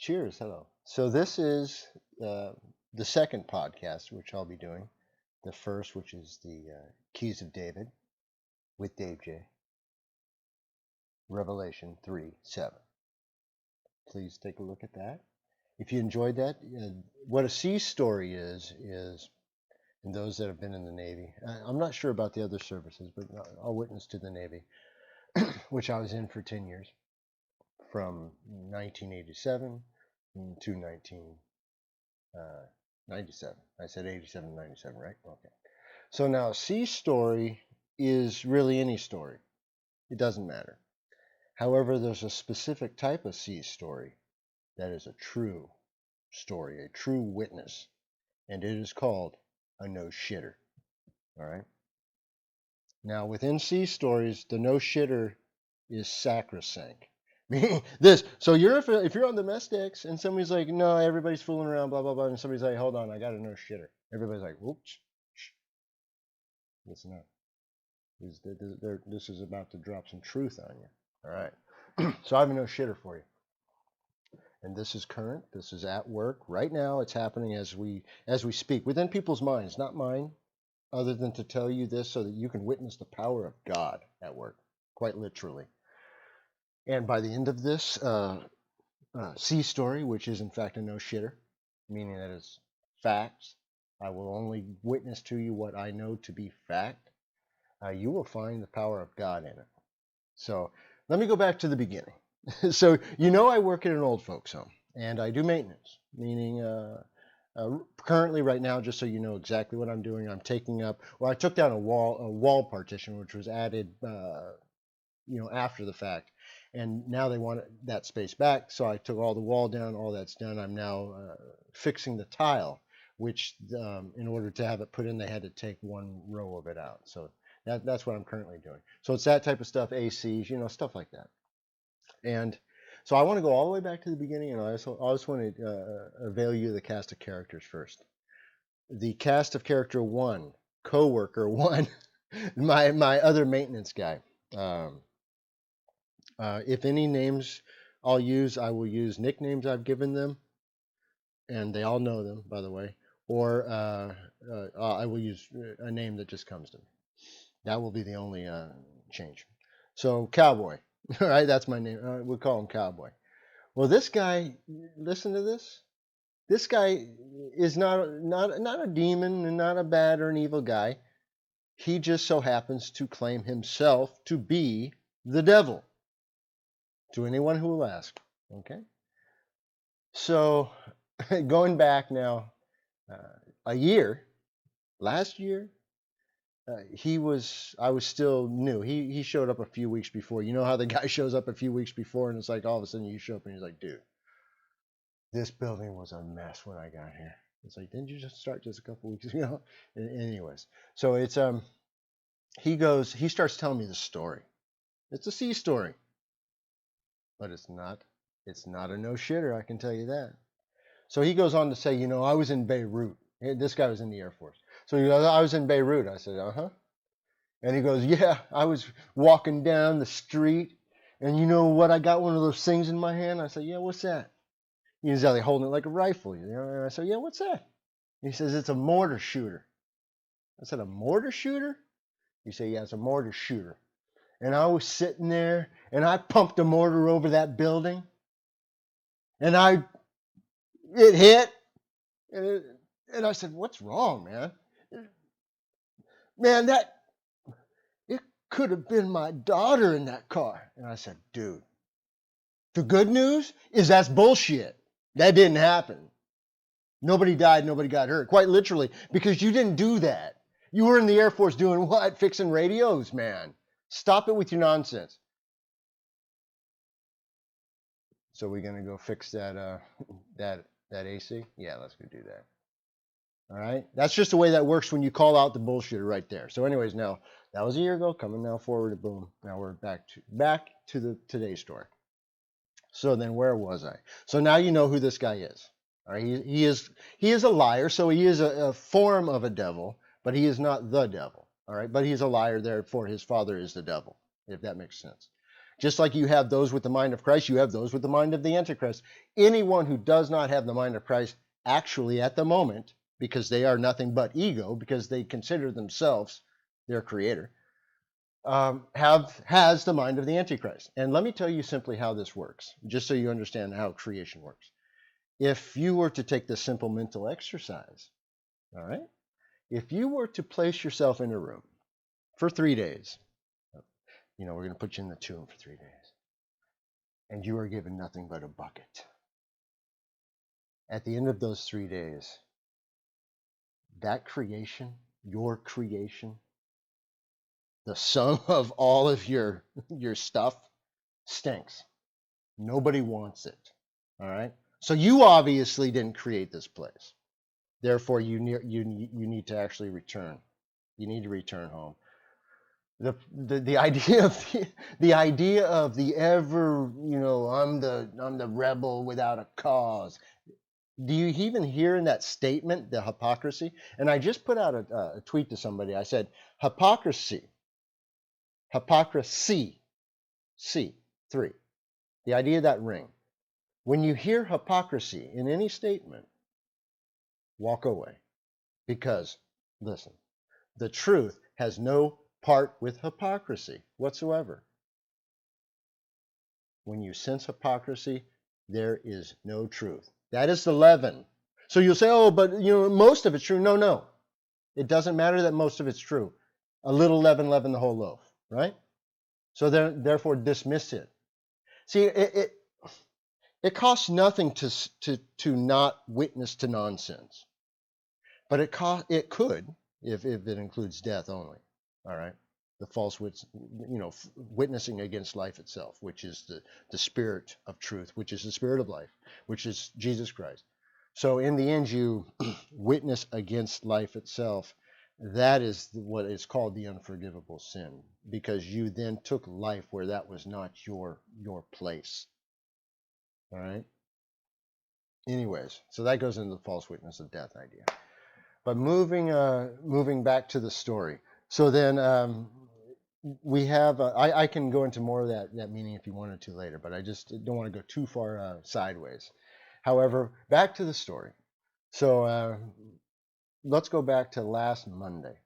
Cheers. Hello. So this is the second podcast, which I'll be doing. The first, which is the Keys of David with Dave J. Revelation 3:7. Please take a look at that. If you enjoyed that, what a sea story is, and those that have been in the Navy, I'm not sure about the other services, but I'll witness to the Navy, which I was in for 10 years, from 1987 to 1997. I said 87, 97, right? Okay. So now, a sea story is really any story. It doesn't matter. However, there's a specific type of sea story that is a true story, a true witness, and it is called a no shitter. All right. Now, within sea stories, the no shitter is sacrosanct. This, so if you're on the mess decks and somebody's like, no, everybody's fooling around, blah blah blah, and somebody's like, hold on, I got a no shitter. Everybody's like, whoops, listen up. This is about to drop some truth on you. All right. So I have a no shitter for you, and this is current. This is at work right now. It's happening as we speak within people's minds, not mine. Other than to tell you this so that you can witness the power of God at work, quite literally. And by the end of this sea story, which is in fact a no shitter, meaning that it's facts, I will only witness to you what I know to be fact. You will find the power of God in it. So let me go back to the beginning. So I work at an old folks home, and I do maintenance, meaning currently right now, just so you know exactly what I'm doing, I'm taking up. Well, I took down a wall partition, which was added, after the fact, and now they want that space back. So I took all the wall down. All that's done. I'm now fixing the tile, which in order to have it put in, they had to take one row of it out. So that's what I'm currently doing. So it's that type of stuff, ACs, stuff like that. And so I want to go all the way back to the beginning, and I just want to avail you of the cast of characters first. The cast of character one, coworker one, my other maintenance guy. If any names I'll use, I will use nicknames I've given them, and they all know them, by the way. Or I will use a name that just comes to me. That will be the only change. So Cowboy, all right, that's my name. We'll call him Cowboy. Well, this guy, listen to this. This guy is not a demon and not a bad or an evil guy. He just so happens to claim himself to be the devil. To anyone who will ask, okay? So, going back now, a year, last year, I was still new. He showed up a few weeks before. You know how the guy shows up a few weeks before, and it's like all of a sudden you show up and he's like, dude, this building was a mess when I got here. It's like, didn't you just start just a couple weeks ago? Anyways, so it's he starts telling me the story. It's a sea story, but it's not a no shitter, I can tell you that. So he goes on to say, I was in Beirut. This guy was in the Air Force. So he goes, I was in Beirut. I said, uh-huh. And he goes, yeah, I was walking down the street, and you know what? I got one of those things in my hand. I said, yeah, what's that? He's like holding it like a rifle. And I said, yeah, what's that? He says, it's a mortar shooter. I said, a mortar shooter? He said, yeah, it's a mortar shooter. And I was sitting there, and I pumped a mortar over that building, and it hit, and I said, what's wrong, man? Man, it could have been my daughter in that car. And I said, dude, the good news is that's bullshit. That didn't happen. Nobody died, nobody got hurt, quite literally, because you didn't do that. You were in the Air Force doing what? Fixing radios, man. Stop it with your nonsense. So we're gonna go fix that that AC? Yeah, let's go do that. All right, that's just the way that works when you call out the bullshitter right there. So, anyways, now that was a year ago. Coming now forward to boom. Now we're back to the today's story. So then, where was I? So now you know who this guy is. All right, he is a liar. So he is a form of a devil, but he is not the devil. All right, but he's a liar. Therefore, his father is the devil. If that makes sense. Just like you have those with the mind of Christ, you have those with the mind of the Antichrist. Anyone who does not have the mind of Christ actually at the moment, because they are nothing but ego, because they consider themselves their creator, has the mind of the Antichrist. And let me tell you simply how this works, just so you understand how creation works. If you were to take this simple mental exercise, all right, if you were to place yourself in a room for 3 days, we're going to put you in the tomb for 3 days, and you are given nothing but a bucket. At the end of those 3 days, that creation, your creation, the sum of all of your stuff stinks. Nobody wants it. All right. So you obviously didn't create this place. Therefore, you need to actually return. You need to return home. The idea of the idea of the ever, I'm the rebel without a cause. Do you even hear in that statement the hypocrisy? And I just put out a tweet to somebody. I said hypocrisy, C3. The idea of that ring. When you hear hypocrisy in any statement, walk away. Because, listen, the truth has no part with hypocrisy whatsoever. When you sense hypocrisy, there is no truth. That is the leaven. So you'll say, oh, but most of it's true. No. It doesn't matter that most of it's true. A little leaven the whole loaf, right? So therefore dismiss it. See, it costs nothing to not witness to nonsense. But it could, if it includes death only. All right, the false witnessing against life itself, which is the spirit of truth, which is the spirit of life, which is Jesus Christ. So in the end, you witness against life itself. That is what is called the unforgivable sin, because you then took life where that was not your place. All right. Anyways, so that goes into the false witness of death idea. But moving back to the story. So then we have, I can go into more of that meaning if you wanted to later, but I just don't want to go too far sideways. However, back to the story. So let's go back to last Monday.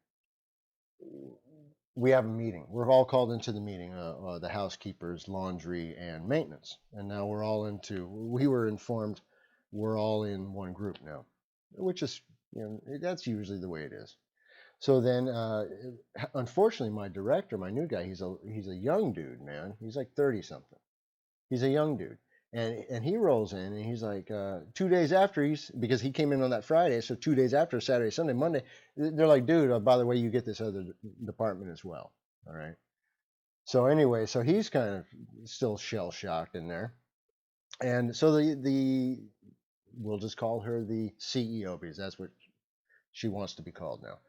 We have a meeting. We're all called into the meeting, the housekeepers, laundry, and maintenance. And now we were informed we're all in one group now, which is, that's usually the way it is. So then, unfortunately, my director, my new guy, he's a young dude, man. He's like 30 something. He's a young dude, and he rolls in and he's like 2 days after because he came in on that Friday, so 2 days after, Saturday, Sunday, Monday, they're like, dude, by the way, you get this other department as well. All right. So anyway, so he's kind of still shell shocked in there, and so the we'll just call her the CEO because that's what she wants to be called now.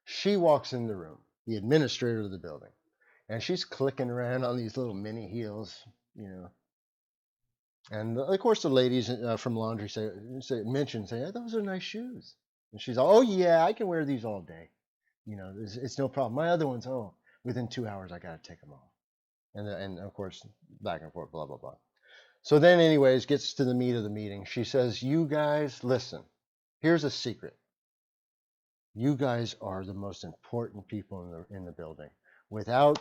She walks in the room, the administrator of the building, and she's clicking around on these little mini heels, And of course, the ladies from laundry say, hey, those are nice shoes. And she's all, oh yeah, I can wear these all day. It's no problem. My other ones, within 2 hours I got to take them off. And of course, back and forth, blah blah blah. So then, anyways, gets to the meat of the meeting. She says, "You guys, listen. Here's a secret. You guys are the most important people in the building. Without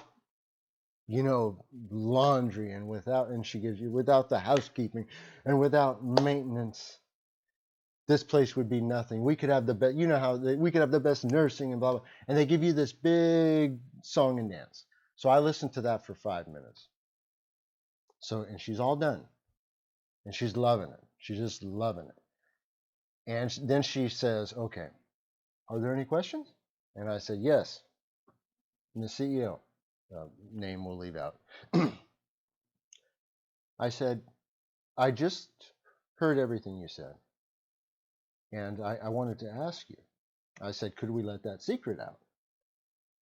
laundry and she gives you without the housekeeping and without maintenance, this place would be nothing. We could have the best, we could have the best nursing and blah blah." And they give you this big song and dance. So I listened to that for 5 minutes. So, and she's all done, and she's loving it. She's just loving it. And then she says, "Okay, are there any questions?" And I said, "Yes." And the CEO, name we'll leave out. I said, "I just heard everything you said, and I wanted to ask you." I said, "Could we let that secret out?"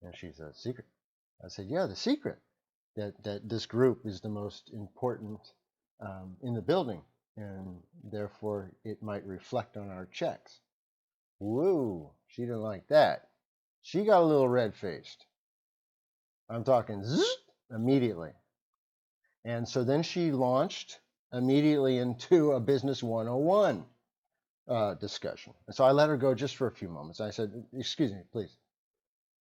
And she said, "Secret?" I said, "Yeah, the secret that this group is the most important in the building, and therefore it might reflect on our checks." Whoa, she didn't like that. She got a little red-faced. I'm talking zzz, immediately. And so then she launched immediately into a business 101 discussion. And so I let her go just for a few moments. I said, "Excuse me, please."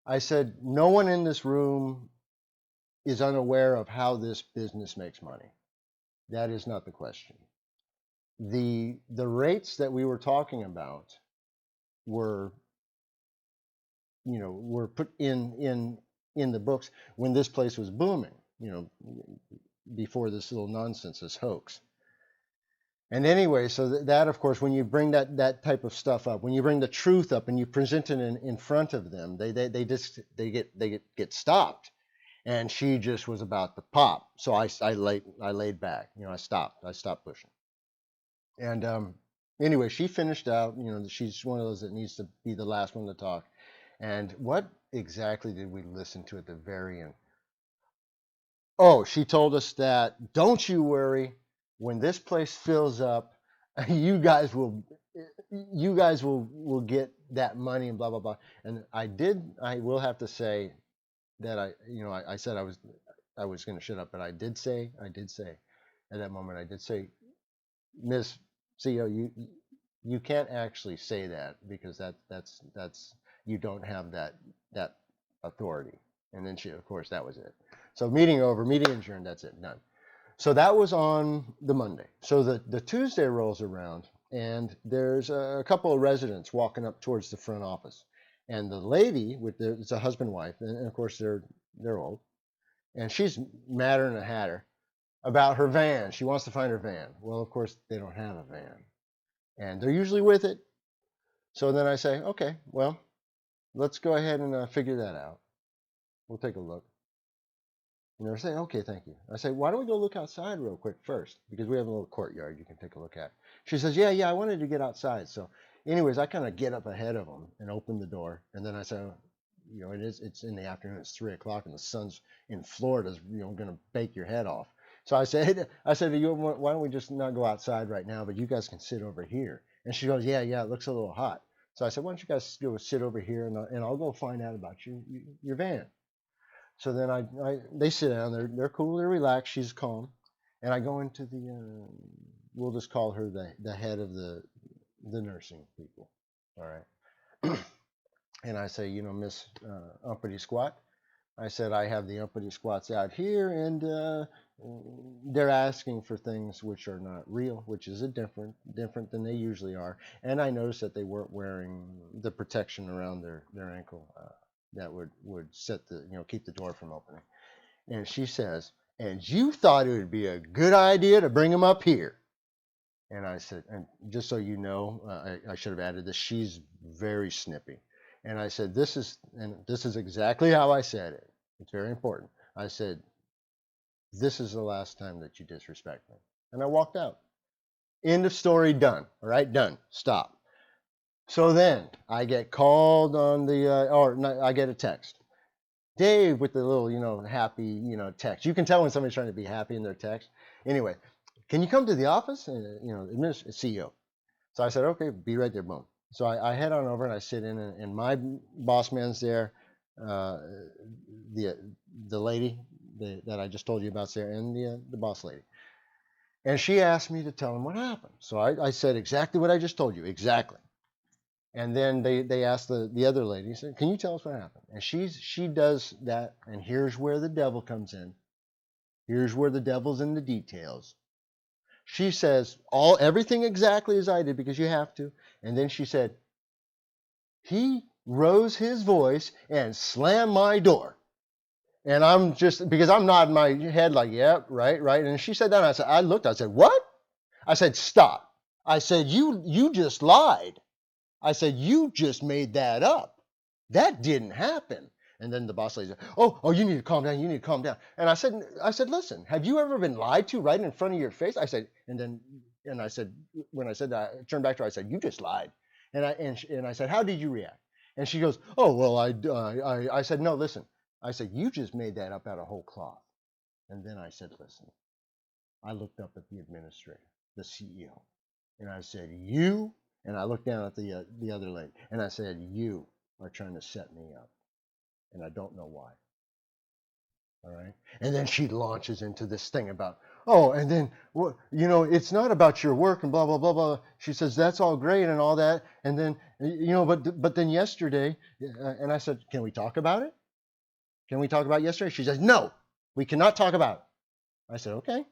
I said, "No one in this room is unaware of how this business makes money. That is not the question. The rates that we were talking about were, were put in the books when this place was booming, before this little nonsense, this hoax." And anyway, so that of course, when you bring that type of stuff up, when you bring the truth up and you present it in front of them, they get stopped. And she just was about to pop. So I laid back. I stopped pushing. And anyway, she finished out. She's one of those that needs to be the last one to talk. And what exactly did we listen to at the very end? Oh, she told us that, "Don't you worry, when this place fills up, you guys will you guys will get that money," and blah blah blah. And I will have to say that I said I was going to shut up, but I did say at that moment, I did say, "Miss CEO, you can't actually say that, because that's you don't have that authority." And then of course, that was it. So meeting over, meeting adjourned. That's it, done. So that was on the Monday. So the Tuesday rolls around, and there's a couple of residents walking up towards the front office, and the lady it's a husband and wife, and of course they're old, and she's madder than a hatter about her van. She wants to find her van. Well, of course they don't have a van, and they're usually with it. So then I say, "Okay, well, let's go ahead and figure that out. We'll take a look." And they're saying, "Okay, thank you." I say, "Why don't we go look outside real quick first? Because we have a little courtyard you can take a look at." She says, "Yeah, yeah, I wanted to get outside." So, anyways, I kind of get up ahead of them and open the door. And then I say, it's in the afternoon, it's 3 o'clock, and the sun's in Florida's, going to bake your head off. So I said to you, "Why don't we just not go outside right now, but you guys can sit over here?" And she goes, "Yeah, yeah, it looks a little hot." So I said, "Why don't you guys go sit over here, and I'll go find out about your van." So then they sit down. They're cool. They're relaxed. She's calm. And I go into we'll just call her the head of the nursing people. All right. And I say, "Miss Umpity Squat," I said, "I have the Umpity Squats out here, and they're asking for things which are not real, which is a different than they usually are. And I noticed that they weren't wearing the protection around their ankle, that would set keep the door from opening." And she says, "And you thought it would be a good idea to bring them up here?" And I said, "And just so you know, I should have added this. She's very snippy." And I said, "This is exactly how I said it. It's very important." I said, "This is the last time that you disrespect me." And I walked out. End of story. Done. All right, done. Stop. So then I get called on or no, I get a text. Dave, with the little, happy, text. You can tell when somebody's trying to be happy in their text. Anyway, "Can you come to the office?" CEO. So I said, "Okay, be right there." Boom. So I head on over and I sit in, and my boss man's there. Uh, the the lady that I just told you about there, and the boss lady. And she asked me to tell him what happened. So I said exactly what I just told you, exactly. And then they asked the other lady, said, "Can you tell us what happened?" And she does that, and here's where the devil comes in. Here's where the devil's in the details. She says everything exactly as I did, because you have to. And then she said, "He rose his voice and slammed my door." And I'm just, because I'm nodding my head like, "Yeah, right, right." And she said that, and I looked, I said, "What?" I said, "Stop." I said, "You just lied." I said, "You just made that up. That didn't happen." And then the boss lady said, "Oh, you need to calm down. You need to calm down." And I said, "Listen, have you ever been lied to right in front of your face?" I said, and I said, when I said that, I turned back to her. I said, "You just lied." And I said, "How did you react?" And she goes, "Oh, well, I said, no, listen." I said, "You just made that up out of whole cloth." And then I said, "Listen." I looked up at the administrator, the CEO, and I said, "You," and I looked down at the other lady, and I said, "You are trying to set me up, and I don't know why." All right. And then she launches into this thing about, oh, and then, well, it's not about your work and blah, blah, blah, blah. She says, that's all great and all that. And then, but then yesterday, and I said, can we talk about it? Can we talk about yesterday? She says, no, we cannot talk about it. I said, okay.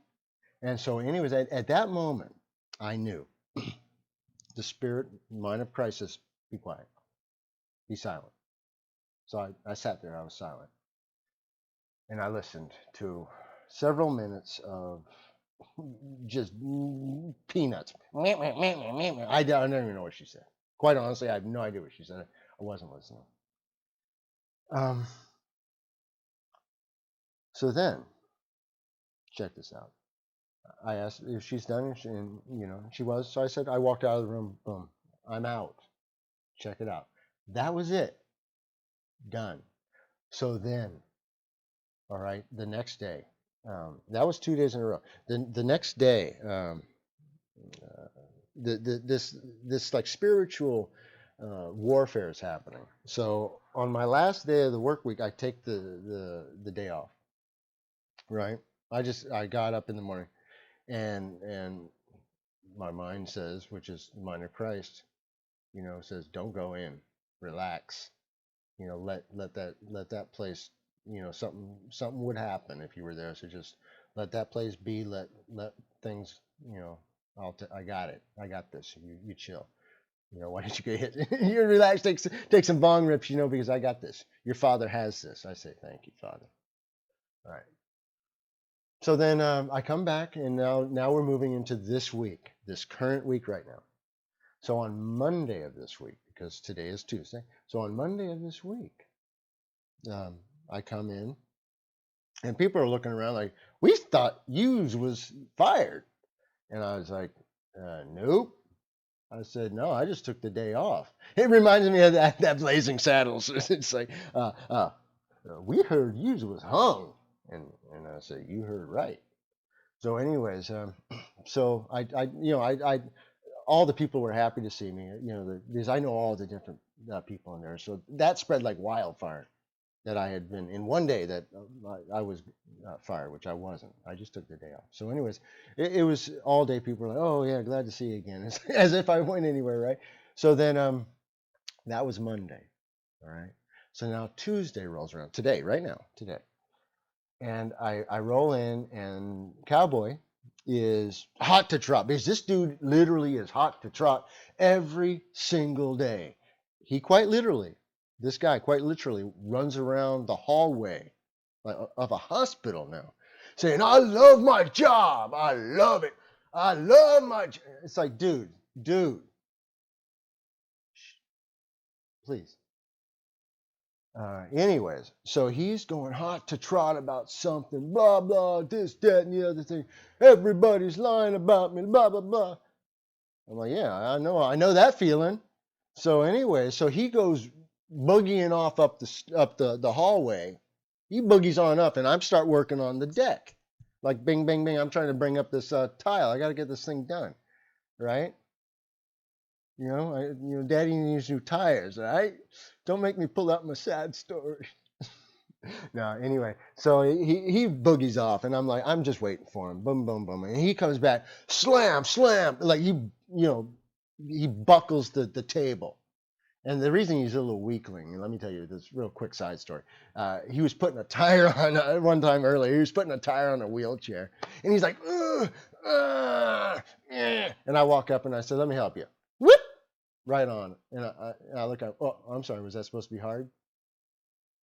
And so, anyways, at that moment, I knew the spirit, mind of Christ says, be quiet, be silent. So I sat there, I was silent. And I listened to several minutes of just peanuts. I don't even know what she said. Quite honestly, I have no idea what she said. I wasn't listening. Um, so then, check this out. I asked if she's done, and she was. So I said, I walked out of the room. Boom, I'm out. Check it out. That was it. Done. So then, all right, the next day, that was 2 days in a row. The next day, this like spiritual warfare is happening. So on my last day of the work week, I take the day off. Right. I got up in the morning, and my mind says, which is the mind of Christ, says, don't go in, relax. Let that place, something would happen if you were there. So just let that place be. Let things, I got it. I got this. You chill. Why don't you get hit? You relax, take some bong rips, because I got this. Your father has this. I say, thank you, Father. All right. So then I come back, and now we're moving into this week, this current week right now. So on Monday of this week, because today is Tuesday, so on Monday of this week, I come in, and people are looking around like, we thought Hughes was fired. And I was like, nope. I said, no, I just took the day off. It reminds me of that Blazing Saddles. It's like, we heard Hughes was hung. And I said, you heard right. So anyways, so I all the people were happy to see me, because I know all the different people in there. So that spread like wildfire that I had been in one day that I was fired, which I wasn't. I just took the day off. So anyways, it was all day. People were like, oh yeah, glad to see you again. As if I went anywhere, right? So then that was Monday. All right. So now Tuesday rolls around. Today, right now, today. And I roll in, and Cowboy is hot to trot, because this dude literally is hot to trot every single day. He quite literally, this guy quite literally runs around the hallway of a hospital now saying, I love my job. I love it. I love my job. It's like, dude, please. Anyways, so he's going hot to trot about something, blah, blah, this, that, and the other thing. Everybody's lying about me, blah, blah, blah. I'm like, yeah, I know that feeling. So anyway, so he goes boogieing off up the hallway. He boogies on up, and I start working on the deck. Like bing, bing, bing. I'm trying to bring up this tile. I got to get this thing done, right? Daddy needs new tires, right? Don't make me pull out my sad story. No, anyway, so he boogies off, and I'm like, I'm just waiting for him. Boom, boom, boom, and he comes back, slam, slam, like he buckles the table. And the reason he's a little weakling, let me tell you this real quick side story. He was putting a tire on one time earlier. He was putting a tire on a wheelchair, and he's like, and I walk up and I said, "Let me help you." Whoop, right on. And I look up. Oh, I'm sorry. Was that supposed to be hard?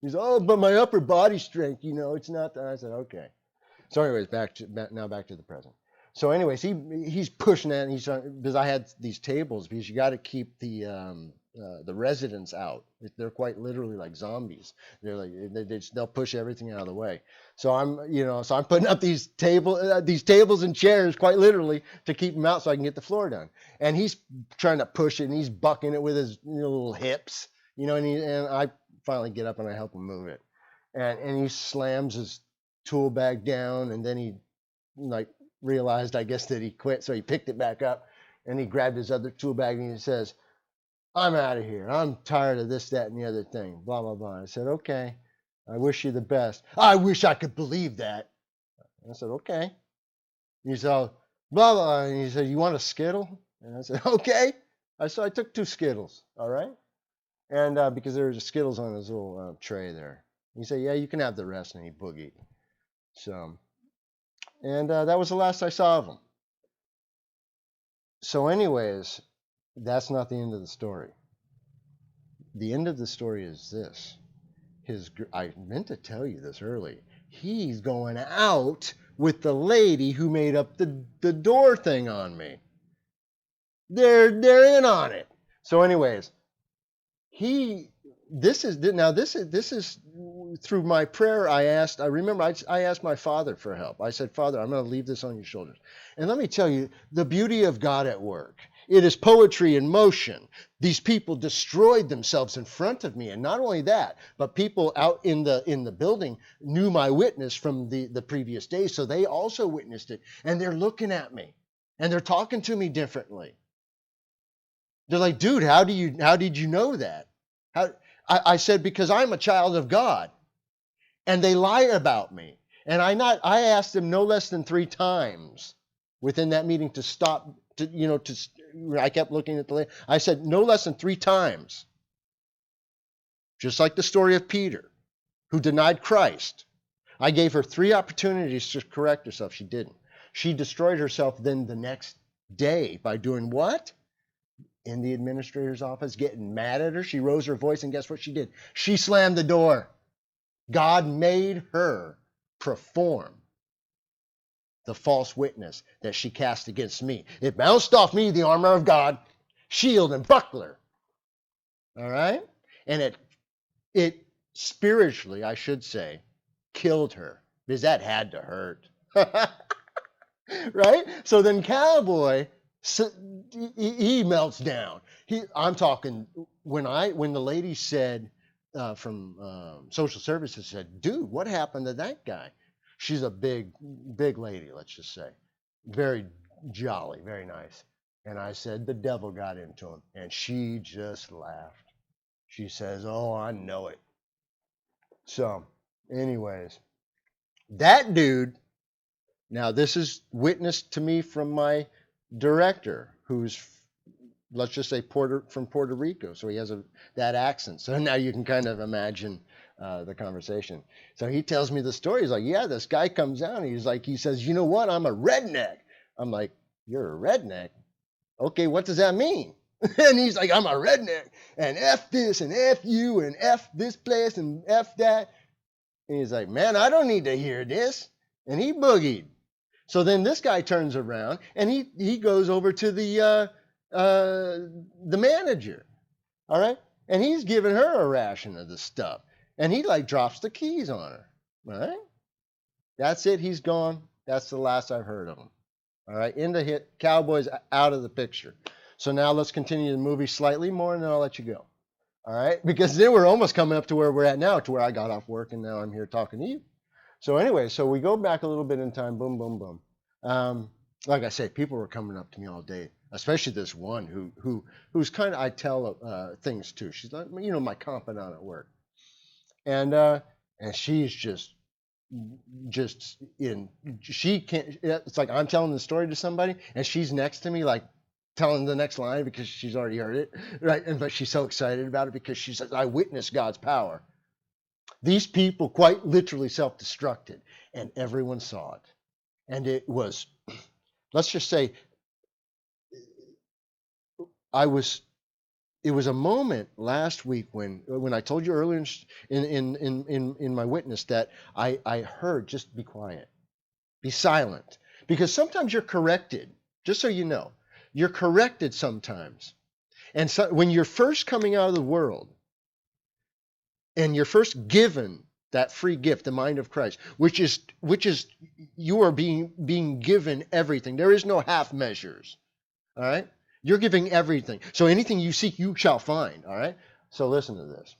He's, oh, but my upper body strength, it's not that. I said, okay. So, anyways, back to the present. So, anyways, he's pushing that, and he's trying, because I had these tables, because you got to keep the residents out. They're quite literally like zombies. They're like they'll push everything out of the way. So I'm putting up these tables and chairs, quite literally, to keep them out so I can get the floor done. And he's trying to push it, and he's bucking it with his little hips, and I finally get up and I help him move it. And he slams his tool bag down, and then he like realized, I guess, that he quit, so he picked it back up, and he grabbed his other tool bag, and he says, I'm out of here. I'm tired of this, that, and the other thing. Blah, blah, blah. I said, okay. I wish you the best. I wish I could believe that. And I said, okay. And he said, oh, blah, blah. And he said, you want a Skittle? And I said, okay. I took 2 Skittles, all right? And because there was Skittles on his little tray there. He said, yeah, you can have the rest. And he boogied. So, and that was the last I saw of him. So, anyways, that's not the end of the story. The end of the story is this. I meant to tell you this early. He's going out with the lady who made up the door thing on me. They're in on it. So, anyways, this is through my prayer. I remember I asked my father for help. I said, Father, I'm going to leave this on your shoulders. And let me tell you, the beauty of God at work. It is poetry in motion. These people destroyed themselves in front of me. And not only that, but people out in the building knew my witness from the previous day. So they also witnessed it. And they're looking at me. And they're talking to me differently. They're like, dude, how did you know that? I said, because I'm a child of God. And they lie about me. And I asked them no less than 3 times within that meeting to stop, I kept looking at the lady. I said no less than 3 times. Just like the story of Peter, who denied Christ. I gave her 3 opportunities to correct herself. She didn't. She destroyed herself then the next day by doing what? In the administrator's office, getting mad at her. She rose her voice, and guess what she did? She slammed the door. God made her perform the false witness that she cast against me. It bounced off me, the armor of God, shield and buckler. All right? And it spiritually, I should say, killed her, because that had to hurt. Right? So then Cowboy, he melts down. I'm talking when the lady said from social services said, "Dude, what happened to that guy?" She's a big lady, let's just say, very jolly, very nice. And I said, "The devil got into him," and she just laughed. She says, "Oh, I know it." So, anyways, that dude. Now, this is witnessed to me from my director, who's, let's just say, from Puerto Rico. So he has that accent. So now you can kind of imagine the conversation. So he tells me the story. He's like, yeah, this guy comes out and he says, you know what? I'm a redneck. I'm like, you're a redneck? Okay, what does that mean? And he's like, I'm a redneck. And F this and F you and F this place and F that. And he's like, man, I don't need to hear this. And he boogied. So then this guy turns around and he goes over to the manager, all right, and he's giving her a ration of the stuff, and he like drops the keys on her, all right. That's it. He's gone. That's the last I've heard of him. All right, into hit. Cowboys out of the picture. So now let's continue the movie slightly more, and then I'll let you go. All right, because then we're almost coming up to where we're at now, to where I got off work and now I'm here talking to you. So anyway, so we go back a little bit in time. Boom, boom, boom. Like I say, people were coming up to me all day, especially this one who's kind of, I tell things to. She's like, my confidant at work, and she's just in. She can't. It's like I'm telling the story to somebody, and she's next to me, like telling the next line because she's already heard it, right? But she's so excited about it because she says, "I witnessed God's power." These people quite literally self-destructed, and everyone saw it. And it was, let's just say, I was. It was a moment last week when I told you earlier in my witness that I heard, just be quiet, be silent, because sometimes you're corrected. Just so you know, you're corrected sometimes, and so when you're first coming out of the world, and you're first given that free gift, the mind of Christ, which is you are being given everything. There is no half measures. All right? You're giving everything. So anything you seek, you shall find. All right? So listen to this.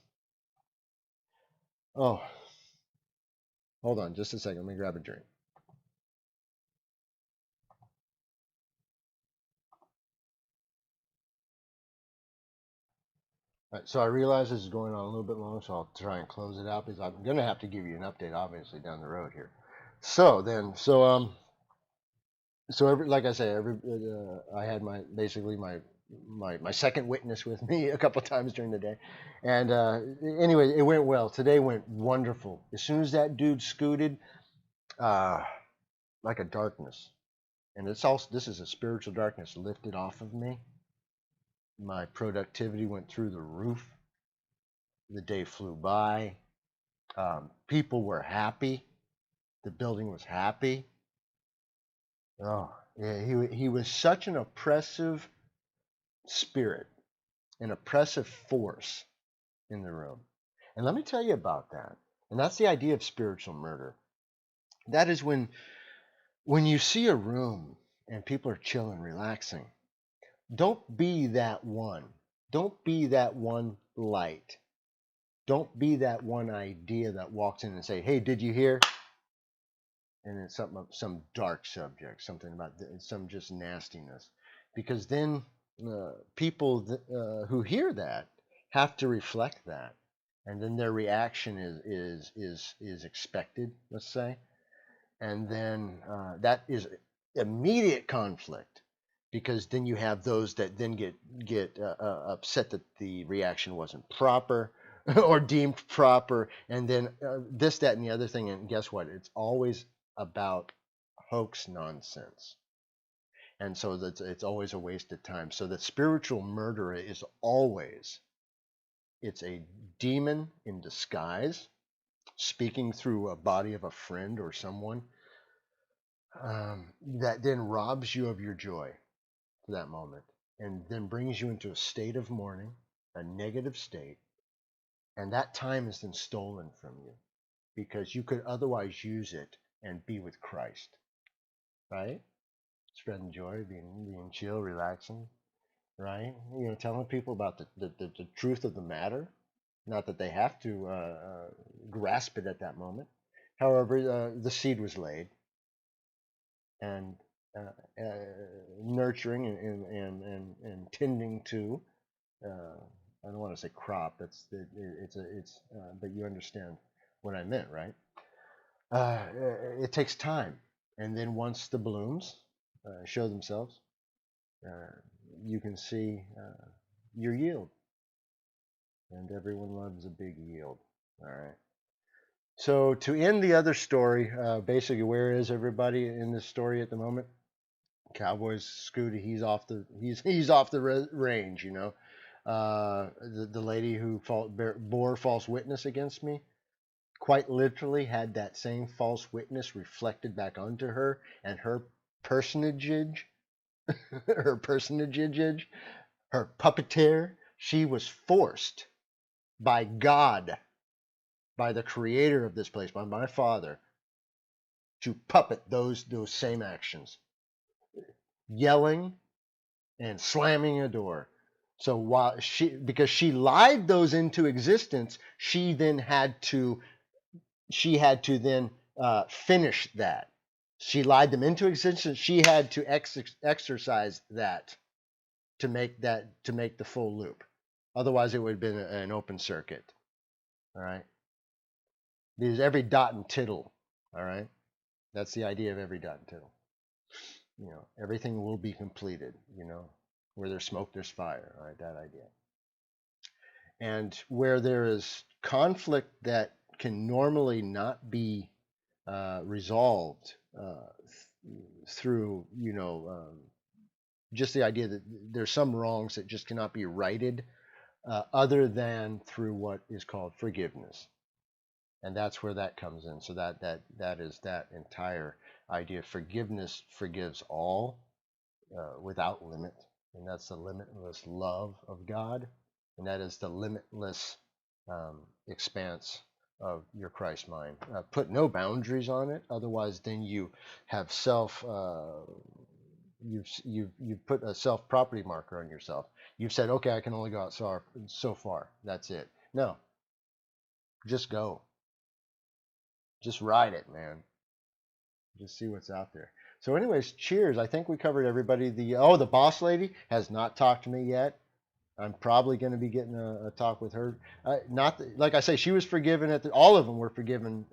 Oh, hold on just a second. Let me grab a drink. Right, so I realize this is going on a little bit long, so I'll try and close it out because I'm going to have to give you an update, obviously, down the road here. So every, like I say, I had my basically my second witness with me a couple times during the day, and anyway, it went well. Today went wonderful. As soon as that dude scooted, uh, like a darkness, and it's also this is a spiritual darkness lifted off of me. My productivity went through the roof. The day flew by. People were happy. The building was happy. Oh, yeah, he was such an oppressive spirit, an oppressive force in the room. And let me tell you about that. And that's the idea of spiritual murder. That is when you see a room and people are chilling, relaxing. Don't be that one. Don't be that one light. Don't be that one idea that walks in and say, "Hey, did you hear?" And it's some dark subject, something about some just nastiness, because then people who hear that have to reflect that, and then their reaction is expected, let's say, and then that is immediate conflict, because then you have those that then get upset that the reaction wasn't proper or deemed proper, and then this, that, and the other thing. And guess what? It's always about hoax nonsense, and so that's it's always a waste of time. So the spiritual murderer is always it's a demon in disguise, speaking through a body of a friend or someone that then robs you of your joy for that moment, and then brings you into a state of mourning, a negative state, and that time is then stolen from you because you could otherwise use it and be with Christ, right? Spreading joy, being chill, relaxing, right? Telling people about the truth of the matter. Not that they have to grasp it at that moment. However, the seed was laid, and nurturing and tending to. I don't want to say crop. But you understand what I meant, right? Uh, it takes time, and then once the blooms show themselves, uh, you can see your yield, and everyone loves a big yield. All right. So to end the other story, basically, where is everybody in this story at the moment? Cowboys Scooty, he's off the range. The lady who bore false witness against me quite literally had that same false witness reflected back onto her, and her personage, her personage, her puppeteer. She was forced by God, by the creator of this place, by my father, to puppet those same actions, yelling and slamming a door. So because she lied those into existence, she had to then finish that. She lied them into existence. She had to exercise that to make the full loop. Otherwise, it would have been an open circuit. All right. Because every dot and tittle. All right. That's the idea of every dot and tittle. Everything will be completed. Where there's smoke, there's fire. All right. That idea. And where there is conflict that can normally not be resolved through, just the idea that there's some wrongs that just cannot be righted other than through what is called forgiveness. And that's where that comes in. So that is that entire idea. Forgiveness forgives all without limit. And that's the limitless love of God. And that is the limitless expanse of your Christ mind. Put no boundaries on it. Otherwise, then you have you've put a self property marker on yourself. You've said, okay, I can only go out so far. That's it. No, just go. Just ride it, man. Just see what's out there. So, anyways, cheers. I think we covered everybody. The boss lady has not talked to me yet. I'm probably going to be getting a talk with her. Not like I say, she was forgiven all of them were forgiven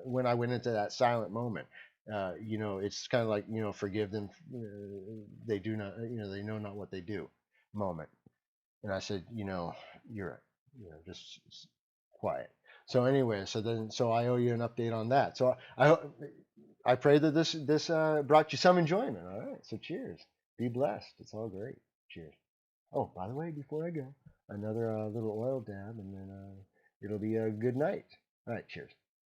when I went into that silent moment. It's kind of like forgive them. They do not, they know not what they do. Moment. And I said, you're right. Just quiet. So anyway, so I owe you an update on that. So I pray that this brought you some enjoyment. All right. So cheers. Be blessed. It's all great. Cheers. Oh, by the way, before I go, another little oil dab, and then it'll be a good night. All right, cheers.